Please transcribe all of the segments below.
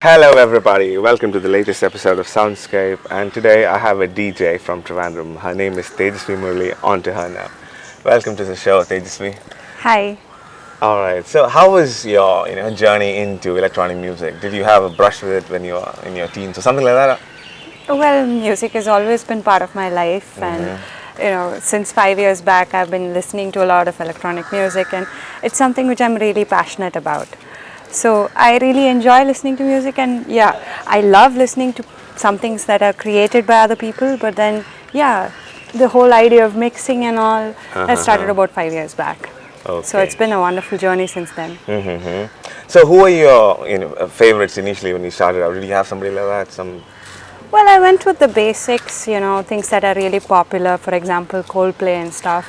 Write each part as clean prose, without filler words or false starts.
Hello, everybody. Welcome to the latest episode of Soundscape. And today I have a DJ from Trivandrum. Her name is Tejaswi Murali. On to her now. Welcome to the show, Tejaswi. Hi. All right. So, how was your journey into electronic music? Did you have a brush with it when you were in your teens or something like that? Well, music has always been part of my life, and since 5 years back, I've been listening to a lot of electronic music, and it's something which I'm really passionate about. So I really enjoy listening to music, and yeah, I love listening to some things that are created by other people. But then, yeah, the whole idea of mixing and all that started about 5 years back. So it's Okay. been a wonderful journey since then. So, who were your favorites initially when you started out? Did you have somebody like that? Well, I went with the basics, things that are really popular, for example, Coldplay and stuff.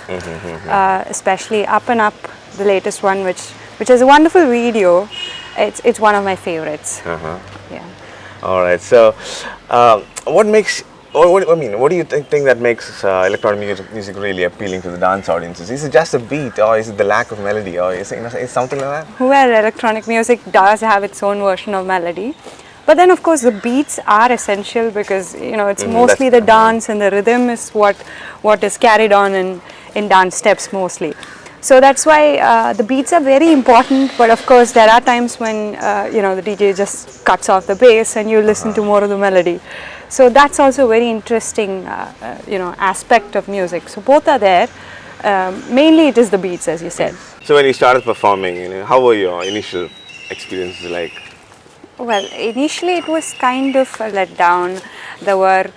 Especially Up and Up, the latest one, which is a wonderful video. It's one of my favorites. Yeah. All right. So, what makes, or what do you think that makes electronic music really appealing to the dance audiences? Is it just a beat, or is it the lack of melody, or is something like that? Well, electronic music does have its own version of melody. But then, of course, the beats are essential because, it's mostly the dance and the rhythm is what is carried on in dance steps mostly. So that's why the beats are very important, but of course there are times when the DJ just cuts off the bass and you listen to more of the melody. So that's also a very interesting aspect of music. So both are there. Mainly it is the beats, as you said. So, when you started performing, how were your initial experiences like? Well, initially it was kind of a letdown. There were,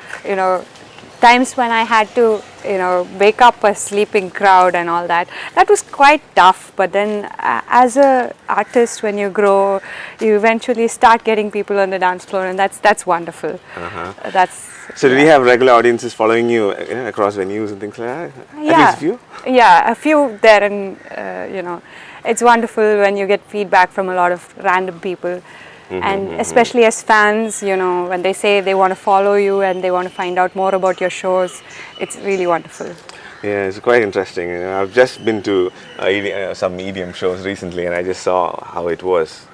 times when I had to, wake up a sleeping crowd and all that. That was quite tough. But then, as a artist, when you grow, you eventually start getting people on the dance floor, and that's wonderful. That's So, did you have regular audiences following you, across venues and things like that? yeah, At least a few. yeah, a few there, and it's wonderful when you get feedback from a lot of random people. And especially as fans, when they say they want to follow you and they want to find out more about your shows, it's really wonderful. Yeah, it's quite interesting. I've just been to some EDM shows recently, and I just saw how it was.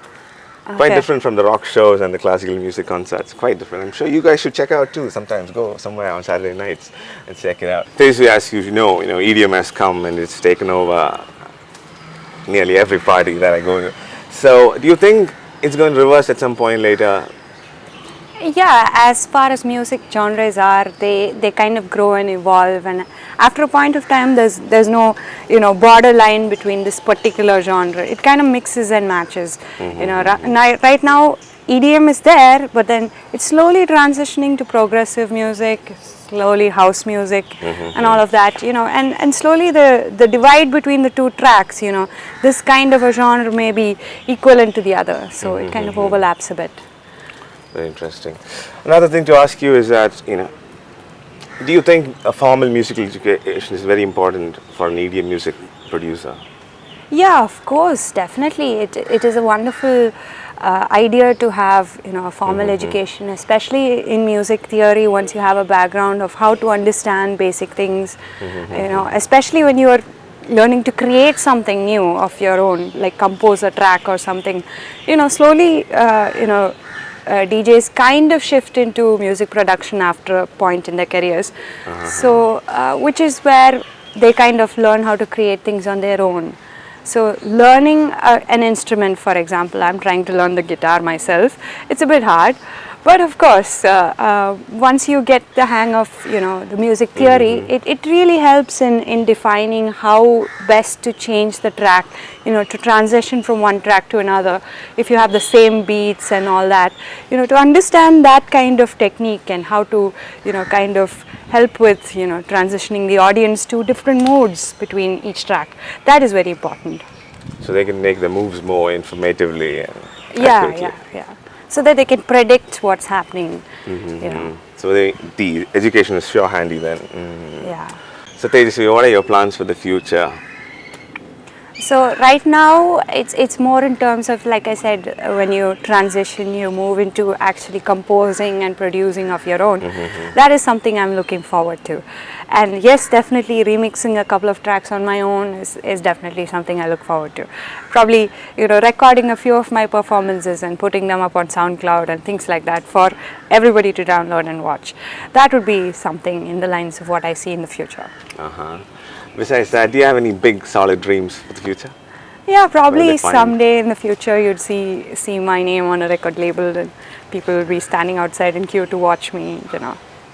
Quite Okay. different from the rock shows and the classical music concerts. Quite different. I'm sure you guys should check out too. Sometimes go somewhere on Saturday nights and check it out. Tejasvi, as you know, EDM has come and it's taken over nearly every party that I go to. So, do you think it's going to reverse at some point later? Yeah, as far as music genres are, they kind of grow and evolve, and after a point of time, there's no borderline between this particular genre. It kind of mixes and matches. Right now EDM is there, but then it's slowly transitioning to progressive music, slowly house music, and all of that. And slowly the divide between the two tracks. This kind of a genre may be equivalent to the other, so it kind of overlaps a bit. Very interesting. Another thing to ask you is that, do you think a formal musical education is very important for an EDM music producer? Yeah, of course, definitely. It is a wonderful idea to have a formal education, especially in music theory. Once you have a background of how to understand basic things, especially when you are learning to create something new of your own, like compose a track or something. Slowly, DJs kind of shift into music production after a point in their careers. So, which is where they kind of learn how to create things on their own. So learning an instrument, for example, I'm trying to learn the guitar myself. It's a bit hard, but of course, once you get the hang of the music theory, it really helps in defining how best to change the track, to transition from one track to another. If you have the same beats and all that, to understand that kind of technique and how to kind of help with transitioning the audience to different modes between each track. That is very important. So they can make the moves more informatively and Yeah, accurately. yeah. So that they can predict what's happening. So the education is sure handy then. Yeah. So Tejasvi, what are your plans for the future? So right now it's more in terms of, like I said, when you transition, you move into actually composing and producing of your own. That is something I'm looking forward to. And yes, definitely remixing a couple of tracks on my own is definitely something I look forward to. Probably, recording a few of my performances and putting them up on SoundCloud and things like that for everybody to download and watch. That would be something in the lines of what I see in the future. Besides that, do you have any big solid dreams for the future? Yeah, Well probably defined. someday in the future you'd see my name on a record label and people will be standing outside in queue to watch me,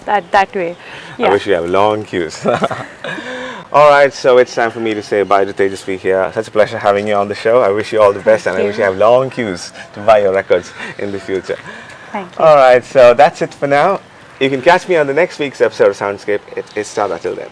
that way. Yeah. I wish you have long queues. All right, so it's time for me to say bye to Tejaswi here. Such a pleasure having you on the show. I wish you all the best, and I you. wish you have long queues to buy your records in the future. Thank you. All right, so that's it for now. You can catch me on the next week's episode of Soundscape. It's Tada till then.